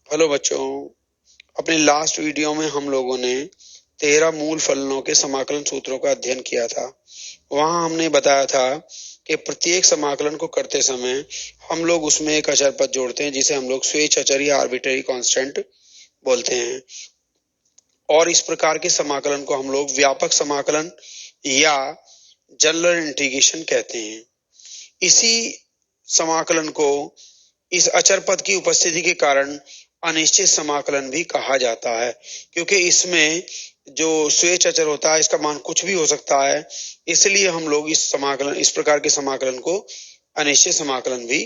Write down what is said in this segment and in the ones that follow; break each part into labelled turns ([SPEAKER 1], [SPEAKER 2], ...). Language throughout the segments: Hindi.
[SPEAKER 1] हेलो बच्चों, अपने लास्ट वीडियो में हम लोगों ने 13 मूल फलनों के समाकलन सूत्रों का अध्ययन किया था। वहां हमने बताया था कि प्रत्येक समाकलन को करते समय हम लोग उसमें एक अचर पद जोड़ते हैं जिसे हम लोग स्वेच्छ अचर या आर्बिट्रेरी कांस्टेंट बोलते हैं। और इस प्रकार के समाकलन को हम लोग व्यापक समाकलन या जनरल इंटीग्रेशन कहते हैं। इसी समाकलन को इस अचर पद की उपस्थिति के कारण अनिश्चित समाकलन भी कहा जाता है, क्योंकि इसमें जो स्वेच्छ अचर होता है इसका मान कुछ भी हो सकता है। इसलिए हम लोग इस प्रकार के समाकलन को अनिश्चित समाकलन भी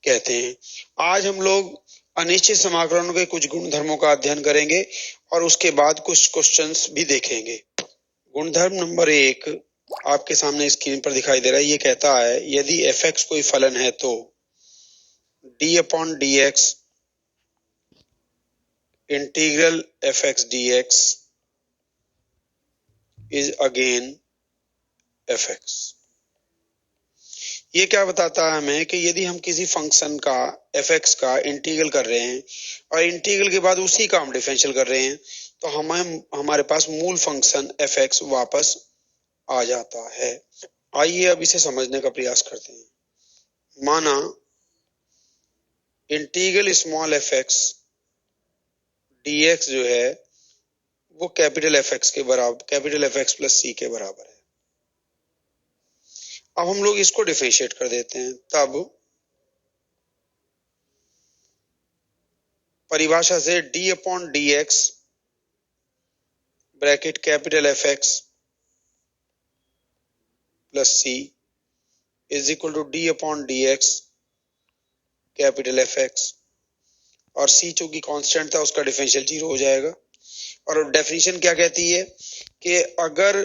[SPEAKER 1] कहते हैं। आज हम लोग अनिश्चित समाकलनों के कुछ गुणधर्मों का अध्ययन करेंगे और उसके बाद कुछ क्वेश्चंस भी देखेंगे। गुणधर्म नंबर 1 आपके सामने स्क्रीन पर दिखाई दे रहा है। ये कहता है यदि f(x) कोई फलन है तो d/dx integral f(x) dx is again f(x). ये क्या बताता है हमें कि यदि हम किसी फंक्शन का f(x) का इंटीग्रल कर रहे हैं और इंटीग्रल के बाद उसी का हम डिफरेंशियल कर रहे हैं तो हमारे पास मूल फंक्शन f(x) वापस आ जाता है। आइए अब इसे समझने का प्रयास करते हैं। माना इंटीग्रल स्मॉल f(x) dx जो है वो कैपिटल f(x) के बराबर, कैपिटल f(x) + c के बराबर है। अब हम लोग इसको डिफरेंशिएट कर देते हैं। तब परिभाषा से d/dx bracket capital f(x) + c is equal to d/dx capital f(x) और c चूंकि कांस्टेंट था उसका डिफरेंशियल 0 हो जाएगा। और डेफिनेशन क्या कहती है कि अगर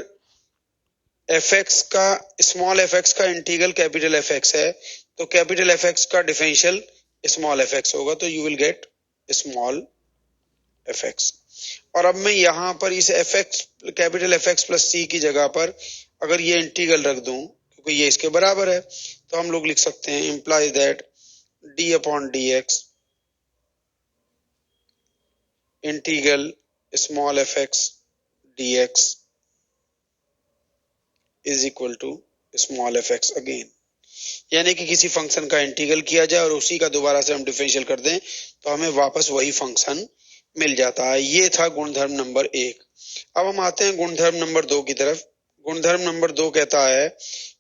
[SPEAKER 1] f(x) का स्मॉल f(x) का इंटीग्रल कैपिटल f(x) है तो कैपिटल f(x) का डिफरेंशियल स्मॉल f(x) होगा, तो you will gate small f(x). और अब मैं यहाँ पर इस f(x) कैपिटल f(x) + c की जगह पर अगर ये इंटीग्रल रख दूं क्योंकि ये इसके बराबर है तो हम लोग लिख सकते हैं implies that d/dx integral small f(x) dx is equal to small f(x) again. यानी कि किसी फंक्शन का इंटीग्रल किया जाए और उसी का दोबारा से हम डिफरेंशियल कर दें तो हमें वापस वही फंक्शन मिल जाता है। ये था गुणधर्म नंबर 1। अब हम आते हैं गुणधर्म नंबर 2 की तरफ। गुणधर्म नंबर 2 कहता है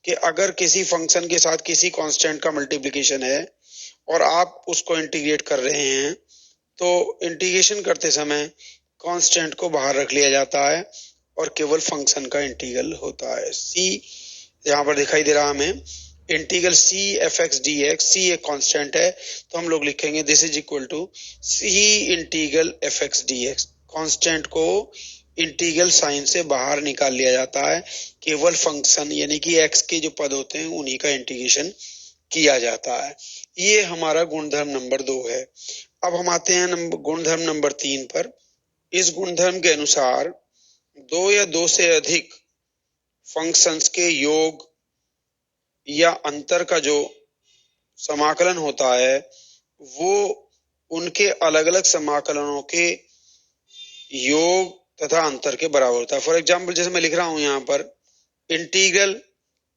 [SPEAKER 1] कि अगर किसी फंक्शन के साथ किसी कांस्टेंट का मल्टीप्लिकेशन है और आप उसको इंटीग्रेट कर रहे हैं तो इंटीग्रेशन करते समय कांस्टेंट को बाहर रख लिया जाता है और केवल फंक्शन का इंटीग्रल होता है। c यहाँ पर दिखाई दे रहा हमें integral c f(x) dx, c एक कांस्टेंट है तो हम लोग लिखेंगे this is equal to c integral f(x) dx। Constant को इंटीग्रल साइन से बाहर निकाल लिया जाता है, केवल फंक्शन यानी कि x के जो पद होते हैं उन्हीं का इंटीग्रेशन किया जाता है। ये हमारा गुणधर्म नंबर 2 है। अब हम आते हैं गुणधर्म नंबर 3 पर। इस गुणधर्म के अनुसार 2 या 2 से अधिक फंक्शंस के योग या अंतर का जो समाकलन होता है वो उनके अलग अलग समाकलनों के योग तथा अंतर के बराबर होता है। फॉर एग्जाम्पल जैसे मैं लिख रहा हूं यहाँ पर इंटीग्रल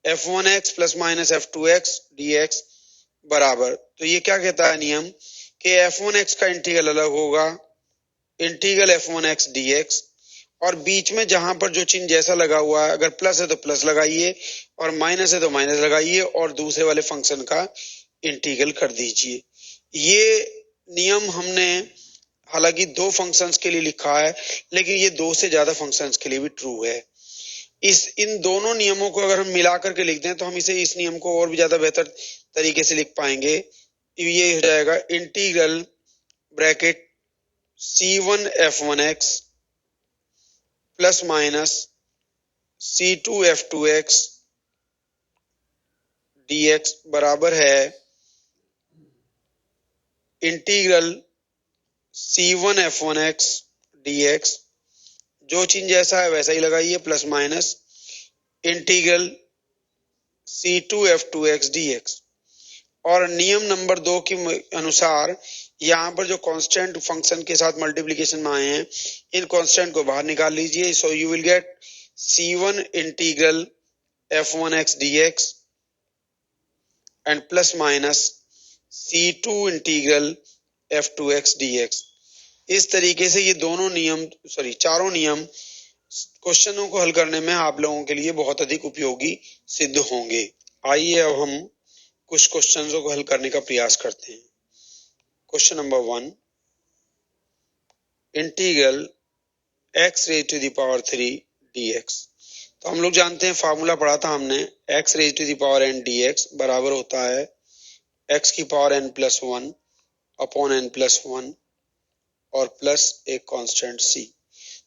[SPEAKER 1] f(1x) ± f(2x) dx बराबर, तो ये क्या कहता है नियम कि f(1x) का इंटीग्रल अलग होगा इंटीग्रल f(1x) dx और बीच में जहां पर जो चिन्ह जैसा लगा हुआ है, अगर प्लस है तो प्लस लगाइए और माइनस है तो माइनस लगाइए और दूसरे वाले फंक्शन का इंटीग्रल कर दीजिए। ये नियम हमने हालांकि 2 फंक्शंस के लिए लिखा है लेकिन ये 2 से ज्यादा फंक्शंस के लिए भी ट्रू है। इन दोनों नियमों को अगर हम मिला करके लिख दें तो हम इस नियम को और भी ज्यादा बेहतर तरीके से लिख पाएंगे। ये हो जाएगा integral bracket c1 f(1x) ± c2 f(2x) dx बराबर है इंटीग्रल c1 f(1x) dx, जो चिन्ह जैसा है वैसा ही लगाइए, plus minus integral c2 f(2x) dx। और नियम नंबर 2 के अनुसार यहाँ पर जो कांस्टेंट फंक्शन के साथ मल्टीप्लिकेशन में आए हैं, इन कांस्टेंट को बाहर निकाल लीजिए। So you will gate C1 integral f1x dx and plus minus C2 integral f2x dx। इस तरीके से ये दोनों नियम चारों नियम क्वेश्चनों को हल करने में आप लोगों के लिए बहुत अधिक उपयोगी सिद्ध होंगे। आइए अब हम कुछ क्वेश्चंस को हल करने का प्रयास करते हैं। Question number 1, integral x raise to the power 3 dx। तो हम लोग जानते हैं, फार्मूला पढ़ा था हमने, x raise to the power n dx बराबर होता है x की power n plus 1 upon n plus 1 और प्लस एक कांस्टेंट c।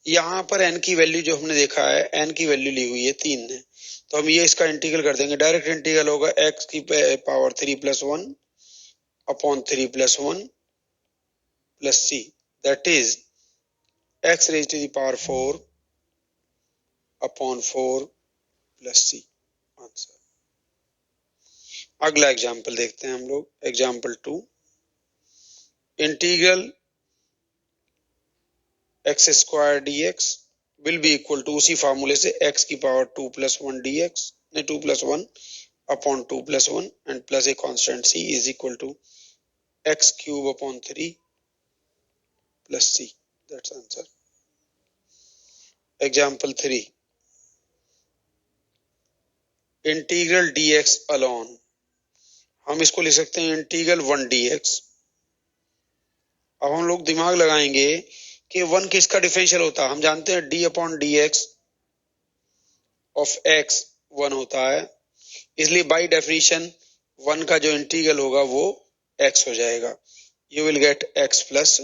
[SPEAKER 1] यहाँ पर n की वैल्यू जो हमने देखा है, n की वैल्यू ली हुई है 3 ने, तो हम ये इसका इंटीग्रल कर देंगे। डायरेक्ट इंटीग्रल होगा x की power 3 plus 1 upon 3 plus 1 plus c, that is x raise to the power 4 upon 4 plus c, answer. अगला एग्जाम्पल देखते हैं हम लोग। Example 2, integral x square dx will be equal to, उसी फार्मूले से, x की power 2 plus 1 dx, 2 plus 1 upon 2 plus 1 and plus a constant c is equal to x cube upon 3 plus c, that's answer. Example 3, integral dx alone, हम इसको लिख सकते हैं इंटीग्रल 1 dx। अब हम लोग दिमाग लगाएंगे कि 1 किसका डिफरेंशियल होता है। हम जानते हैं d upon dx of x 1 होता है, इसलिए बाय डेफिनेशन 1 का जो इंटीग्रल होगा वो x हो जाएगा। You will get x plus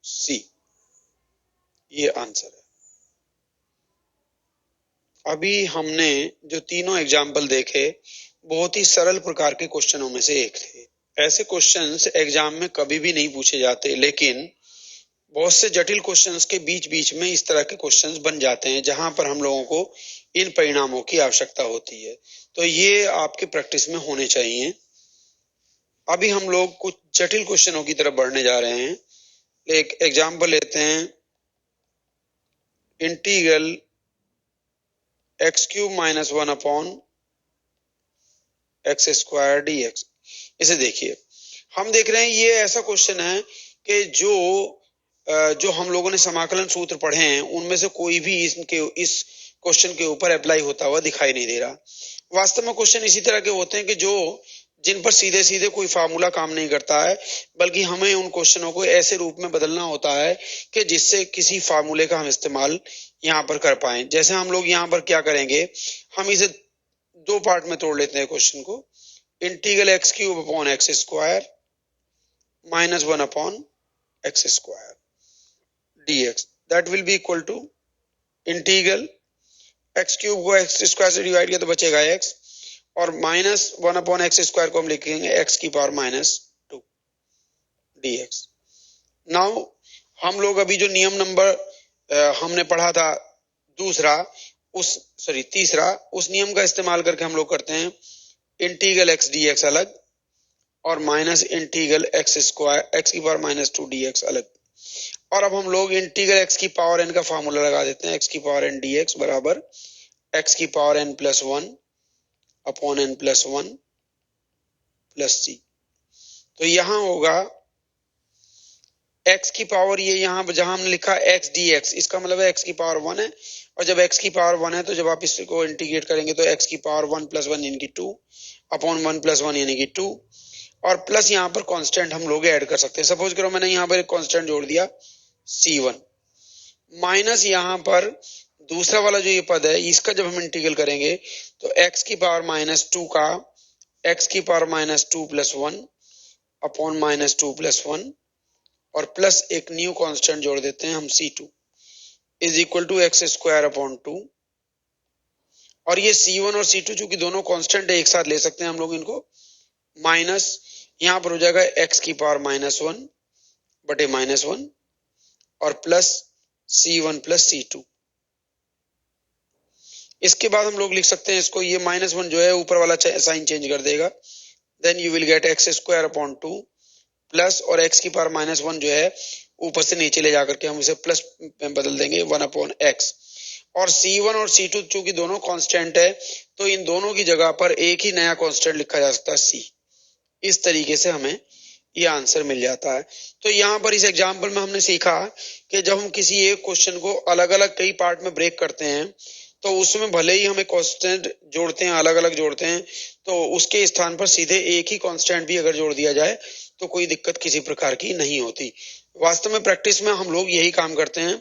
[SPEAKER 1] c, ये आंसर है। अभी हमने जो तीनों एग्जाम्पल देखे, बहुत ही सरल प्रकार के क्वेश्चनों में से एक थे। ऐसे क्वेश्चंस एग्जाम में कभी भी नहीं पूछे जाते, लेकिन बहुत से जटिल क्वेश्चंस के बीच बीच में इस तरह के क्वेश्चंस बन जाते हैं, जहां पर हम लोगों को इन परिणामों की आवश्यकता होती है। तो ये आपके प्रैक्टिस में होने चाहिए। अभी हम लोग कुछ जटिल क्वेश्चनों की तरफ बढ़ने जा रहे हैं। एक एग्जाम्पल लेते हैं, integral x cube minus 1 upon x square dx। इसे देखिए, हम देख रहे हैं ये ऐसा क्वेश्चन है कि जो हम लोगों ने समाकलन सूत्र पढ़े हैं, उनमें से कोई भी इस क्वेश्चन के ऊपर अप्लाई होता हुआ दिखाई नहीं दे रहा। वास्तव में क्वेश्चन इसी तरह के होते हैं कि जिन पर सीधे सीधे कोई फार्मूला काम नहीं करता है, बल्कि हमें उन क्वेश्चनों को ऐसे रूप में बदलना होता है कि जिससे किसी फार्मूले का हम इस्तेमाल यहाँ पर कर पाए। जैसे हम लोग यहाँ पर क्या करेंगे, हम इसे दो पार्ट में तोड़ लेते हैं क्वेश्चन को। Integral x cube upon x square minus 1 upon x square dx, that will be equal to integral x cube को एक्स स्क्वायर से डिवाइड किया तो बचेगा x, और माइनस 1 अपॉन एक्स स्क्वायर को हम लिखेंगे x की पावर माइनस 2 dx। नाउ हम लोग अभी जो नियम नंबर हमने पढ़ा था तीसरा, उस नियम का इस्तेमाल करके हम लोग करते हैं इंटीग्रल x dx अलग और minus integral x square x की पावर माइनस 2 dx अलग। और अब हम लोग इंटीग्रल x की पावर n का फार्मूला लगा देते हैं। x की पावर n dx बराबर x की power n plus 1 upon n plus 1 plus c। तो यहां होगा x की पावर, ये यहाँ जहां हमने लिखा x dx, इसका मतलब है x की पावर 1 है, और जब x की पावर 1 है तो जब आप इसको इंटीग्रेट करेंगे तो x की पावर 1 प्लस 1 यानी कि 2 अपॉन 1 प्लस 1 यानी कि 2, और प्लस यहाँ पर कांस्टेंट हम लोग ऐड कर सकते हैं। सपोज करो मैंने यहाँ पर एक कांस्टेंट जोड़ दिया C1, माइनस यहाँ पर दूसरा वाला जो ये पद है, इसका जब हम इंटीग्रल करेंगे तो x की पावर माइनस 2 का x की power minus 2 plus 1 upon minus 2 plus 1, और प्लस एक न्यू कांस्टेंट जोड़ देते हैं हम C2 is equal to x square upon 2, और ये C1 और C2 चूंकि दोनों कांस्टेंट है, एक साथ ले सकते हैं हम लोग इनको, माइनस यहाँ पर हो जाएगा x की पावर माइनस 1 बटे माइनस 1 और प्लस C1 प्लस C2। इसके बाद हम लोग लिख सकते हैं इसको, ये माइनस 1 जो है ऊपर वाला साइन चेंज कर देगा, then you will get x square upon 2 plus और x की पावर -1 जो है ऊपर से नीचे ले जाकर के हम इसे प्लस में बदल देंगे 1/x। और C1 और C2 चूंकि दोनों कांस्टेंट है तो इन दोनों की जगह पर एक ही नया कांस्टेंट लिखा जा सकता है C। इस तरीके से हमें ये आंसर मिल जाता है। तो यहाँ पर इस एग्जाम्पल में हमने सीखा कि जब हम किसी एक क्वेश्चन को अलग अलग कई पार्ट में ब्रेक करते हैं तो उसमें भले ही हमें कांस्टेंट जोड़ते हैं, अलग अलग जोड़ते हैं, तो उसके स्थान पर सीधे एक ही कांस्टेंट भी अगर जोड़ दिया जाए तो कोई दिक्कत किसी प्रकार की नहीं होती। वास्तव में प्रैक्टिस में हम लोग यही काम करते हैं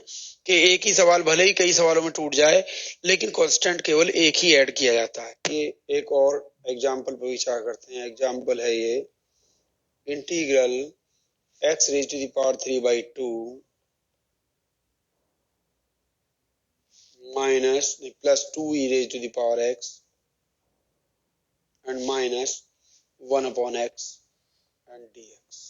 [SPEAKER 1] कि एक ही सवाल भले ही कई सवालों में टूट जाए लेकिन कांस्टेंट केवल एक ही ऐड किया जाता है। ये एक और एग्जाम्पल पर विचार करते हैं। एग्जाम्पल है ये integral x raised to the power 3/2 minus plus 2e raised to the power x and minus 1/x and dx।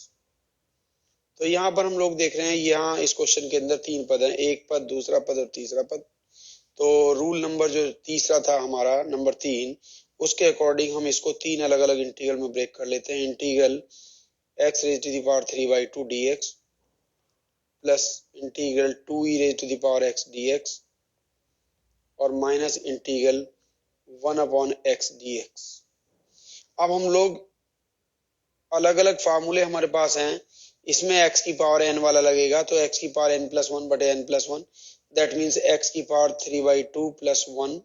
[SPEAKER 1] तो यहाँ पर हम लोग देख रहे हैं, यहाँ इस क्वेश्चन के अंदर तीन पद हैं, एक पद, दूसरा पद और तीसरा पद। तो रूल नंबर जो तीसरा था हमारा नंबर 3, उसके अकॉर्डिंग हम इसको तीन अलग अलग इंटीग्रल में ब्रेक कर लेते हैं। Integral x raised to the power 3/2 dx plus integral 2e raised to the power x dx और माइनस इंटीग्रल 1/x dx। अब हम लोग अलग अलग फार्मूले हमारे पास हैं, इसमें x की पावर n वाला लगेगा तो x की पावर n+1 बटे n+1, दैट मीन्स x की power 3/2 plus 1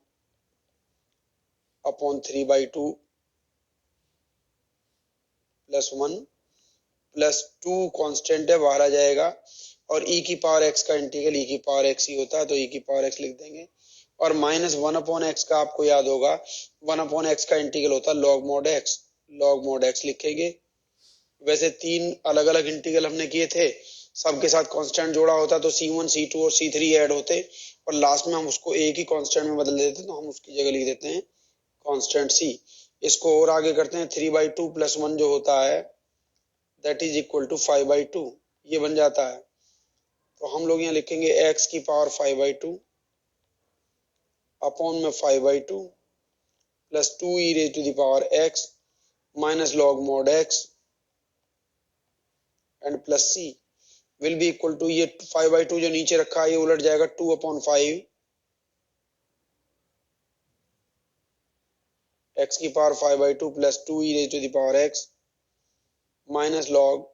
[SPEAKER 1] upon 3/2 plus 1 plus 2 constant है, बाहर आ जाएगा, और e की पावर x का इंटीग्रल e की पावर x ही होता है तो e की पावर x लिख देंगे। और माइनस 1/x का आपको याद होगा 1/x का इंटीग्रल होता है log mod x, log mod x लिखेंगे। वैसे तीन अलग अलग इंटीग्रल हमने किए थे, सबके साथ कांस्टेंट जोड़ा होता तो C1 C2 और C3 ऐड होते और लास्ट में हम उसको एक ही कांस्टेंट में बदल देते तो हम उसकी जगह लिख देते हैं कांस्टेंट C। इसको और आगे करते हैं, 3/2 प्लस 1 जो होता है दैट इज इक्वल टू 5/2, ये बन जाता है। तो हम लोग यहाँ लिखेंगे x की पावर 5/2 अपॉन में 5/2 plus 2e raised to the power x minus log mod x and plus c will be equal to, ये 5/2 जो नीचे रखा है ये उलट जाएगा 2/5 x की power 5/2 plus 2e raised to the power x minus log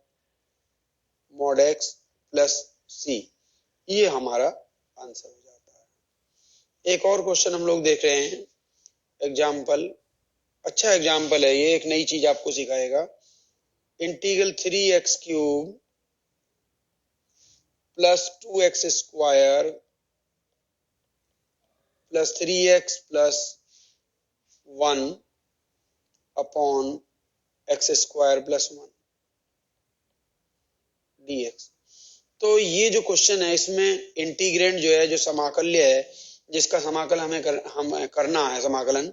[SPEAKER 1] mod x plus c। ये हमारा आंसर हो जाता है। एक और क्वेश्चन हम लोग देख रहे हैं, एग्जाम्पल, अच्छा एग्जाम्पल है ये, एक नई चीज आपको सिखाएगा। Integral 3x³ plus 2x square plus 3x plus 1 upon x square plus 1 dx। तो ये जो क्वेश्चन है इसमें इंटीग्रेंड जो है, जो समाकल्य है, जिसका समाकल हमें करना है समाकलन,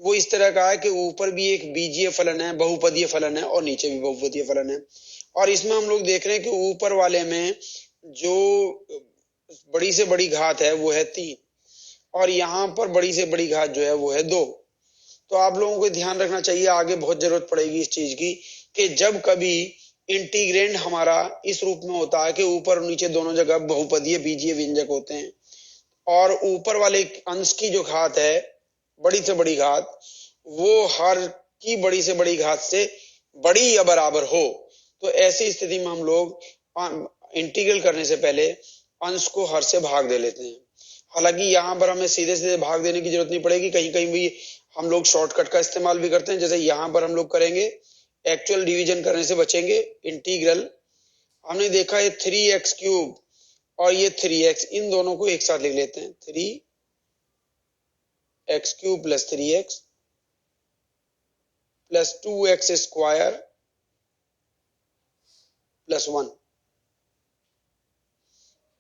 [SPEAKER 1] वो इस तरह का है कि ऊपर भी एक बीजीय फलन है, बहुपदीय फलन है, और नीचे भी बहुपदीय फलन है। और इसमें हम लोग देख रहे हैं कि ऊपर वाले में जो बड़ी से बड़ी घात है वो है 3 और यहाँ पर बड़ी से बड़ी घात जो है वो है 2। तो आप लोगों को ध्यान रखना चाहिए, आगे बहुत जरूरत पड़ेगी इस चीज की, कि जब कभी इंटीग्रेंड हमारा इस रूप में होता है कि ऊपर और नीचे दोनों जगह बहुपदीय बीजीय व्यंजक होते हैं और ऊपर वाले अंश की जो घात है, बड़ी से बड़ी घात, वो हर की बड़ी से बड़ी घात से बड़ी या बराबर हो, तो ऐसी स्थिति में हम लोग इंटीग्रल करने से पहले अंश को हर से भाग दे लेते हैं। हालांकि यहाँ पर हमें सीधे सीधे भाग देने की जरूरत नहीं पड़ेगी, कहीं कहीं भी हम लोग शॉर्टकट का इस्तेमाल भी करते हैं, जैसे यहाँ पर हम लोग करेंगे, एक्चुअल डिवीजन करने से बचेंगे। इंटीग्रल हमने देखा है 3x³ और ये 3x, इन दोनों को एक साथ लिख लेते हैं, 3x³ plus 3x plus 2x square plus 1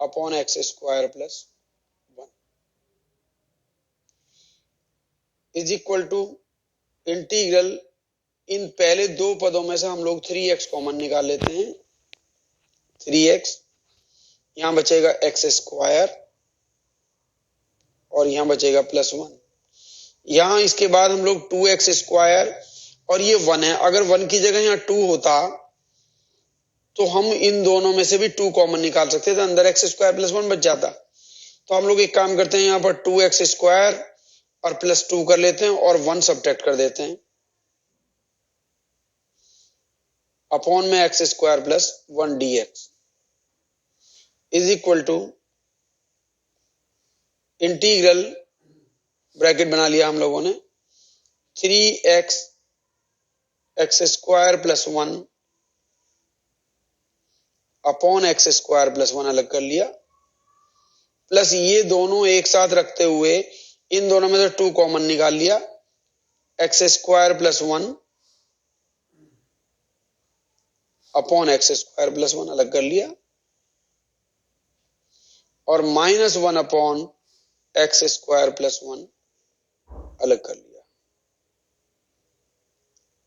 [SPEAKER 1] upon x square plus 1 is equal to integral, इन पहले दो पदों में से हम लोग 3x कॉमन निकाल लेते हैं, 3x, यहां बचेगा x स्क्वायर और यहां बचेगा प्लस 1। यहां इसके बाद हम लोग 2x स्क्वायर और ये 1 है, अगर 1 की जगह यहाँ 2 होता तो हम इन दोनों में से भी 2 कॉमन निकाल सकते थे, अंदर एक्स स्क्वायर प्लस 1 बच जाता। तो हम लोग एक काम करते हैं, यहाँ पर 2x स्क्वायर और प्लस 2 कर लेते हैं और 1 सब्ट्रैक्ट कर देते हैं, अपॉन में x square plus 1 dx is equal to integral, bracket बना लिया हम लोगों ने, 3x x square plus 1 upon x square plus 1 अलग कर लिया, प्लस ये दोनों एक साथ रखते हुए इन दोनों में से 2 कॉमन निकाल लिया, x square plus 1 upon x square plus 1 अलग कर लिया, और -1 अपॉन एक्स स्क्वायर प्लस 1 अलग कर लिया।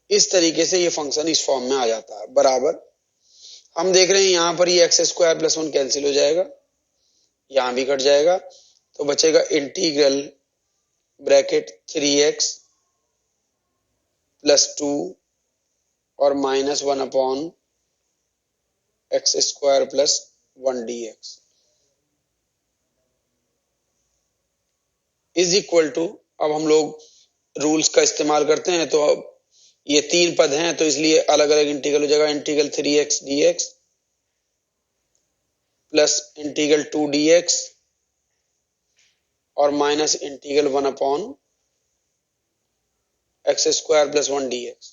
[SPEAKER 1] इस तरीके से ये फंक्शन इस फॉर्म में आ जाता है, बराबर। हम देख रहे हैं यहां पर ये एक्स स्क्वायर प्लस 1 कैंसिल हो जाएगा, यहां भी कट जाएगा, तो बचेगा इंटीग्रल ब्रैकेट 3x प्लस 2 और -1 upon x square plus 1 dx is equal to, अब हम लोग रूल्स का इस्तेमाल करते हैं, तो अब ये 3 पद हैं तो इसलिए अलग अलग इंटीग्रल हो जाएगा, integral 3x dx plus integral 2 dx और minus integral 1 upon x square plus 1 dx।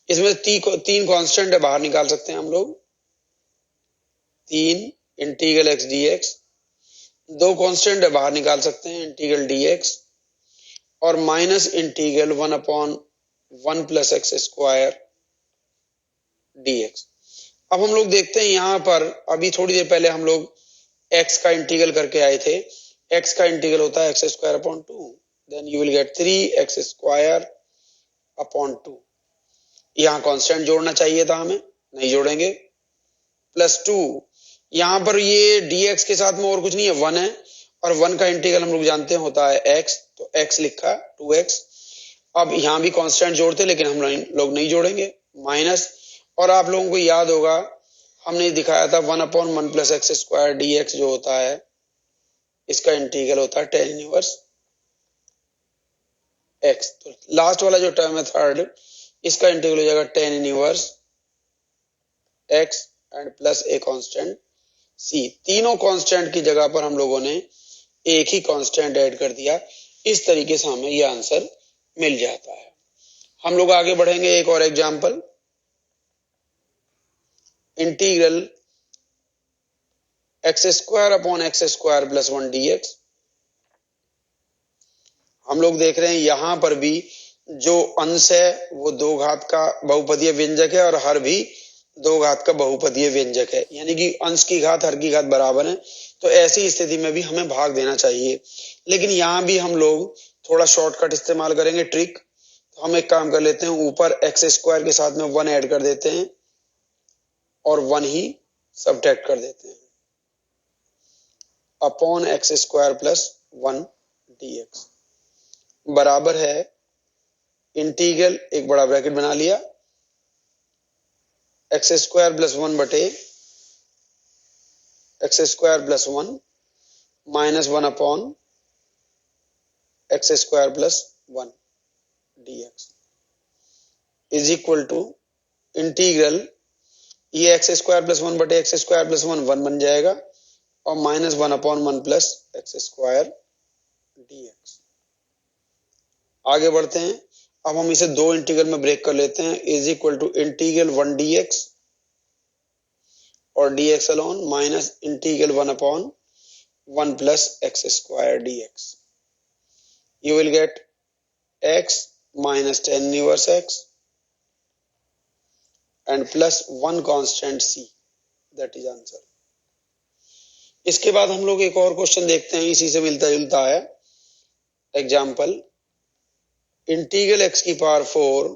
[SPEAKER 1] इसमें 3 कांस्टेंट है, बाहर निकाल सकते हैं हम लोग, 3 इंटीग्रल x dx, 2 कांस्टेंट है, बाहर निकाल सकते हैं, इंटीग्रल dx और minus integral 1 upon 1 plus x square dx। अब हम लोग देखते हैं यहाँ पर, अभी थोड़ी देर पहले हम लोग x का इंटीग्रल करके आए थे, x का इंटीग्रल होता है x square upon 2, then you will get 3x square upon 2। यहाँ कांस्टेंट जोड़ना चाहिए था हमें, नहीं जोड़ेंगे, प्लस 2, यहाँ पर ये dx के साथ में और कुछ नहीं है, 1 है, और 1 का इंटीग्रल हम लोग जानते हैं होता है x, तो x लिखा 2x। अब यहाँ भी कांस्टेंट जोड़ते, लेकिन हम लोग नहीं जोड़ेंगे, माइनस, और आप लोगों को याद होगा हमने दिखाया था 1 upon 1 plus x square dx जो होता है, इसका इंटीग्रल होता है tan इनवर्स x। तो लास्ट वाला जो टर्म है थर्ड, इसका इंटीग्रल हो जाएगा tan inverse x and plus a constant c। तीनों कांस्टेंट की जगह पर हम लोगों ने एक ही कांस्टेंट ऐड कर दिया, इस तरीके से हमें यह आंसर मिल जाता है। हम लोग आगे बढ़ेंगे, एक और example, integral x square upon x square plus 1 dx। हम लोग देख रहे हैं यहां पर भी जो अंश है वो 2 घात का बहुपदीय व्यंजक है और हर भी 2 घात का बहुपदीय व्यंजक है, यानी कि अंश की घात हर की घात बराबर है, तो ऐसी स्थिति में भी हमें भाग देना चाहिए। लेकिन यहाँ भी हम लोग थोड़ा शॉर्टकट इस्तेमाल करेंगे, ट्रिक। तो हम एक काम कर लेते हैं, ऊपर एक्स स्क्वायर के साथ में 1 ऐड कर देते हैं और 1 ही सब्ट्रैक्ट कर देते हैं, upon x square plus 1 dx बराबर है इंटीग्रल, एक बड़ा ब्रैकेट बना लिया, एक्स स्क्वायर प्लस 1 बटे x square plus 1 minus 1 upon x square plus 1 dx is equal to integral, ये एक्स स्क्वायर प्लस 1 बटे एक्स स्क्वायर प्लस 1 1 बन जाएगा, और minus 1 upon 1 plus x square dx। आगे बढ़ते हैं, अब हम इसे 2 इंटीग्रल में ब्रेक कर लेते हैं, is equal to integral 1 dx और dx alone minus integral 1 upon 1 plus x square dx। You will get x minus tan inverse x and plus 1 constant c, that is answer. इसके बाद हम लोग एक और क्वेश्चन देखते हैं, इसी से मिलता जुलता है एग्जाम्पल, इंटीग्रल x की power 4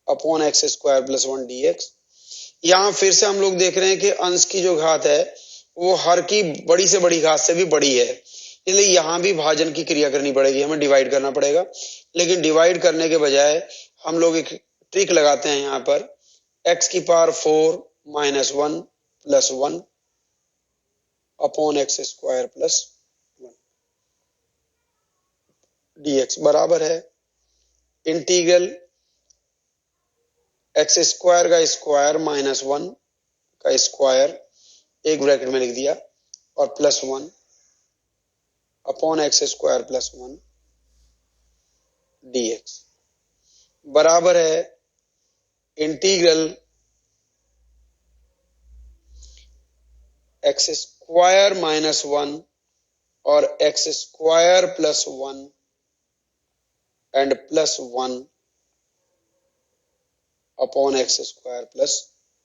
[SPEAKER 1] upon x square plus 1 dx। यहाँ फिर से हम लोग देख रहे हैं कि अंश की जो घात है वो हर की बड़ी से बड़ी घात से भी बड़ी है, इसलिए यहाँ भी भाजन की क्रिया करनी पड़ेगी, हमें डिवाइड करना पड़ेगा। लेकिन डिवाइड करने के बजाय हम लोग एक ट्रिक लगाते हैं यहाँ पर, x की power 4 minus 1 plus 1 upon x square plus 1 dx बराबर है इंटीग्रल एक्स स्क्वायर का स्क्वायर माइनस 1 का स्क्वायर एक ब्रैकेट में लिख दिया और plus 1 upon x square plus 1 dx बराबर है इंटीग्रल एक्स स्क्वायर माइनस 1 और x square plus 1 and plus 1 upon x square plus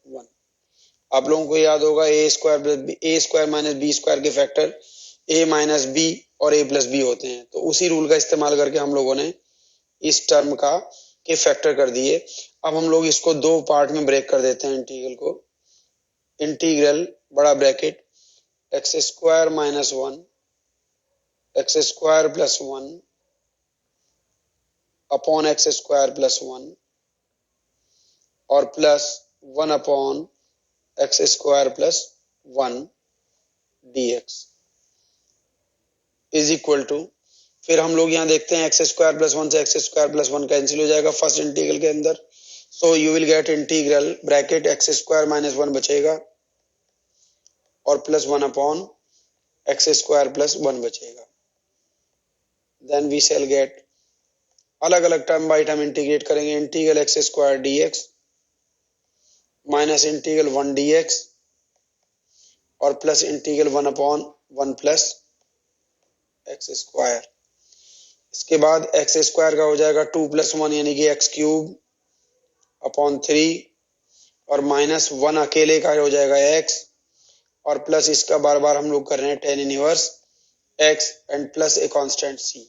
[SPEAKER 1] 1। आप लोगों को याद होगा ए स्क्वायर माइनस बी स्क्वायर के फैक्टर ए माइनस बी और ए प्लस बी होते हैं, तो उसी रूल का इस्तेमाल करके हम लोगों ने इस टर्म के फैक्टर कर दिए। अब हम लोग इसको दो पार्ट में ब्रेक कर देते हैं इंटीग्रल को। इंटीग्रल बड़ा bracket x square minus 1 x square plus 1 upon x square plus 1 और plus 1 upon x square plus 1 dx is equal to, फिर हम लोग यहाँ देखते हैं एक्स स्क्वायर प्लस 1 से एक्स स्क्वायर प्लस 1 कैंसिल हो जाएगा फर्स्ट इंटीग्रल के अंदर, so you will gate integral bracket x square minus 1 बचेगा और plus 1 upon x square plus 1 बचेगा। देन वी शैल गेट, अलग अलग टर्म बाई टर्म इंटीग्रेट करेंगे, integral x square dx minus integral 1 dx और plus integral 1 upon 1 plus x square. इसके बाद एक्स स्क्वायर का हो जाएगा 2 प्लस 1 यानी कि एक्स क्यूब अपॉन 3 और माइनस 1 अकेले का हो जाएगा एक्स और प्लस इसका बार बार हम लोग कर रहे हैं tan inverse x and plus a constant C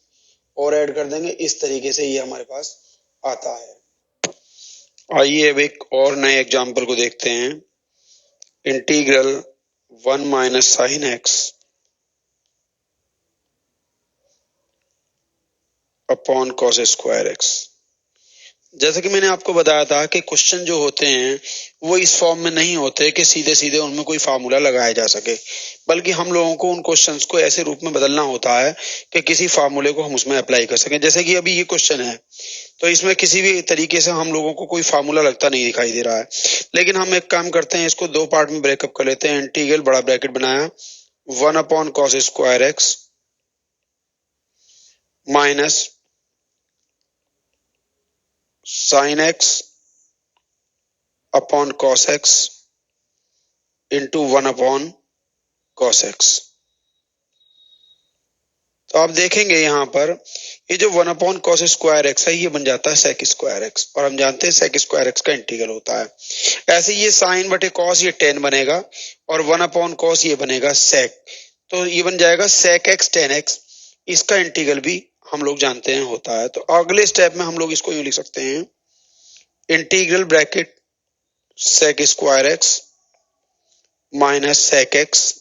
[SPEAKER 1] और ऐड कर देंगे। इस तरीके से ये हमारे पास आता है। आइए अब एक और नए एग्जाम्पल को देखते हैं। Integral 1 minus sine x upon cos square x. जैसे कि मैंने आपको बताया था कि क्वेश्चन जो होते हैं वो इस फॉर्म में नहीं होते कि सीधे सीधे उनमें कोई फार्मूला लगाया जा सके, बल्कि हम लोगों को उन क्वेश्चंस को ऐसे रूप में बदलना होता है कि किसी फार्मूले को हम उसमें अप्लाई कर सकें। जैसे कि अभी ये क्वेश्चन है तो इसमें किसी भी तरीके से हम लोगों को कोई फार्मूला लगता नहीं दिखाई दे रहा है, लेकिन हम एक काम करते हैं, इसको दो पार्ट में ब्रेकअप कर लेते हैं। इंटीग्रल बड़ा ब्रैकेट बनाया 1 upon cos square x minus sine x upon cos x into 1 upon cos x. तो आप देखेंगे यहाँ पर ये जो 1 अपॉन कॉस स्क्वायर एक्स है ये बन जाता है सेक स्क्वायर एक्स, और हम जानते हैं सेक स्क्वायर एक्स का इंटीग्रल होता है। ऐसे ये साइन बटे कॉस ये tan बनेगा और 1 अपॉन कॉस ये बनेगा सेक, तो ये बन जाएगा सेक एक्स tan एक्स। इसका इंटीग्रल भी हम लोग जानते हैं होता है। तो अगले स्टेप में हम लोग इसको यूं लिख सकते हैं, integral bracket sec square x minus sec x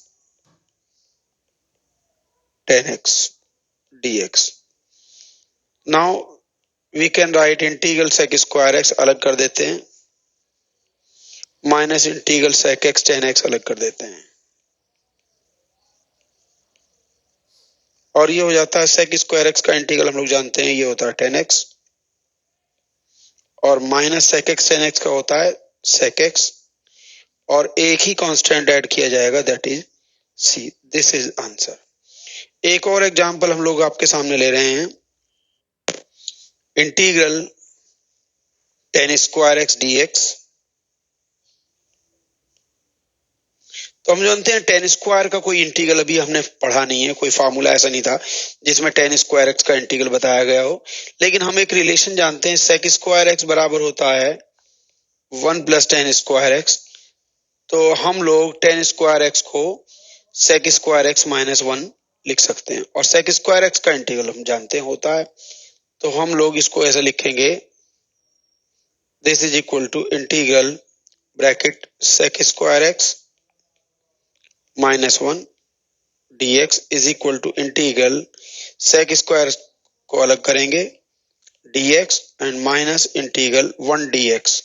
[SPEAKER 1] tan x dx। Now we can write integral sec square x अलग कर देते हैं minus integral sec x tan x अलग कर देते हैं और ये हो जाता है सेक स्क्वायर एक्स का इंटीग्रल हम लोग जानते हैं ये होता है tan x और minus sec x tan x का होता है सेक x और एक ही कांस्टेंट ऐड किया जाएगा that is c। This is answer. एक और एग्जांपल हम लोग आपके सामने ले रहे हैं, integral tan square x dx। तो हम जानते हैं tan स्क्वायर का कोई इंटीग्रल अभी हमने पढ़ा नहीं है, कोई फार्मूला ऐसा नहीं था जिसमें tan स्क्वायर एक्स का इंटीग्रल बताया गया हो, लेकिन हम एक रिलेशन जानते हैं sec स्क्वायर एक्स बराबर होता है 1 प्लस tan स्क्वायर एक्स। तो हम लोग tan स्क्वायर एक्स को sec स्क्वायर एक्स माइनस 1 लिख सकते हैं और sec स्क्वायर एक्स का इंटीग्रल हम जानते हैं होता है, तो हम लोग इसको ऐसे लिखेंगे, this is equal to integral bracket sec square x minus 1 dx is equal to integral sec square को अलग करेंगे dx and minus integral 1 dx।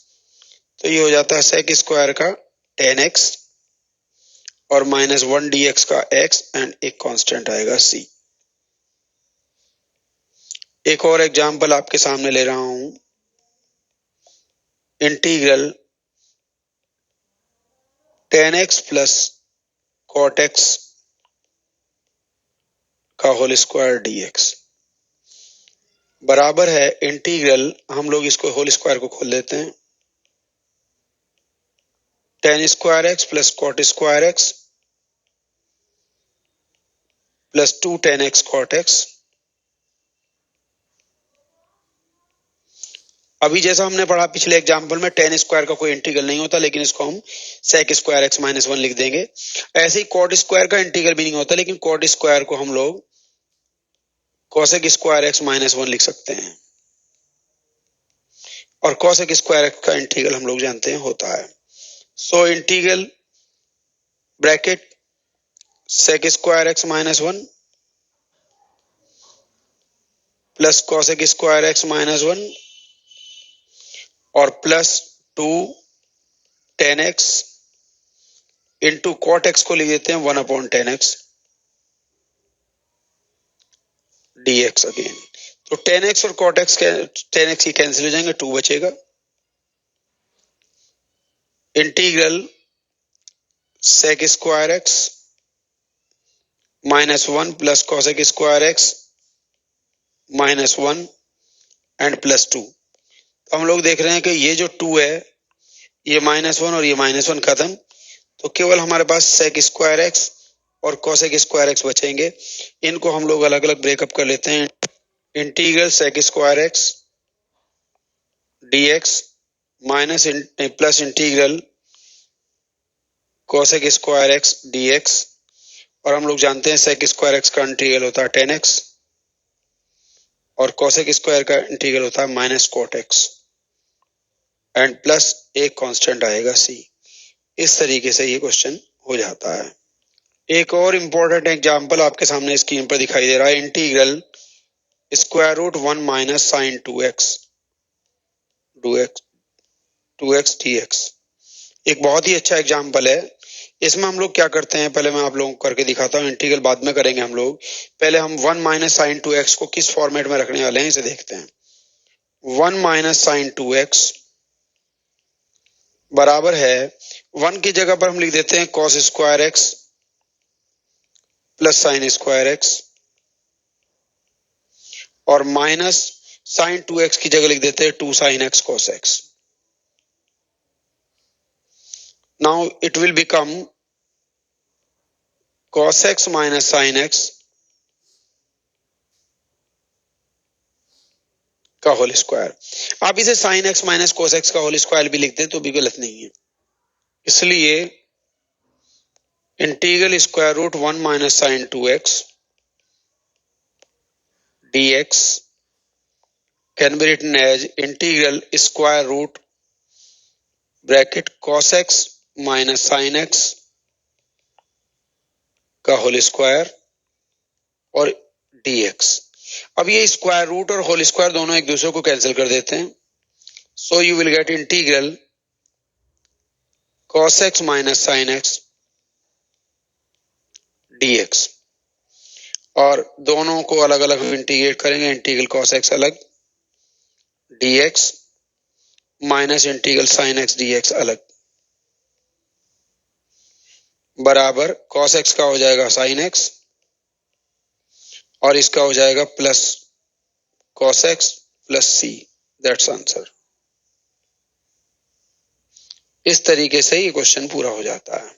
[SPEAKER 1] तो ये हो जाता है sec स्क्वायर का tan x और माइनस 1 dx का x एंड एक कांस्टेंट आएगा c। एक और एग्जांपल आपके सामने ले रहा हूं, integral tan x plus cot x का होल स्क्वायर dx बराबर है इंटीग्रल, हम लोग इसको होल स्क्वायर को खोल देते हैं, tan square x plus cot square x plus 2 tan x cot x। अभी जैसा हमने पढ़ा पिछले एग्जाम्पल में tan स्क्वायर का कोई इंटीग्रल नहीं होता, लेकिन इसको हम sec स्क्वायर x माइनस 1 लिख देंगे। ऐसे ही cot स्क्वायर का इंटीग्रल भी नहीं होता, लेकिन cot स्क्वायर को हम लोग cosec स्क्वायर x माइनस 1 लिख सकते हैं। और cosec स्क्वायर x का इंटीग्रल हम लोग जानते हैं होता है, so integral bracket sec square x minus 1 plus cosec square x minus 1 और plus 2 tan x into cot x को लिख देते हैं 1 upon tan x dx again. तो tan x और cot x tan x ही कैंसिल हो जाएंगे, 2 बचेगा। Integral sec square x minus 1 plus cosec square x minus 1 and plus 2। तो हम लोग देख रहे हैं कि ये जो 2 है, ये माइनस 1 और ये माइनस 1 खत्म, तो केवल हमारे पास sec स्क्वायर x और cosec स्क्वायर x बचेंगे। इनको हम लोग अलग अलग ब्रेकअप कर लेते हैं। Integral sec square x dx minus plus integral cosec square x dx, और हम लोग जानते हैं sec स्क्वायर x का इंटीग्रल होता है tan x और cosec स्क्वायर का इंटीग्रल होता है minus cot x and plus एक कांस्टेंट आएगा c। इस तरीके से ये क्वेश्चन हो जाता है। एक और इम्पोर्टेंट एग्जांपल आपके सामने स्क्रीन पर दिखाई दे रहा है, integral square root 1 minus sine 2x dx। एक बहुत ही अच्छा एग्जांपल है। इसमें हम लोग क्या करते हैं, पहले मैं आप लोगों को करके दिखाता हूँ, इंटीग्रल बाद में करेंगे हम लोग। पहले हम 1 माइनस साइन 2x को किस फॉर्मेट में रखने वाले हैं इसे देखते हैं। 1 माइनस साइन 2x बराबर है 1 की जगह पर हम लिख देते हैं cos स्क्वायर x प्लस साइन स्क्वायर x और माइनस साइन 2x की जगह लिख देते हैं 2 sine x cos x। Now it will become cos x minus sine x का होल स्क्वायर। आप इसे sine x minus cos x का होल स्क्वायर भी लिखते हैं तो भी गलत नहीं है। इसलिए integral square root 1 minus sine 2x dx can be written as integral square root bracket cos x minus sin x का होल स्क्वायर और dx। अब ये स्क्वायर रूट और होल स्क्वायर दोनों एक दूसरे को कैंसिल कर देते हैं, so you will gate integral cos x minus sin x dx और दोनों को अलग अलग इंटीग्रेट करेंगे, इंटीग्रल cos x अलग dx minus integral sin x dx अलग बराबर cos x का हो जाएगा sin x और इसका हो जाएगा plus cos x plus c। That's answer. इस तरीके से ये क्वेश्चन पूरा हो जाता है।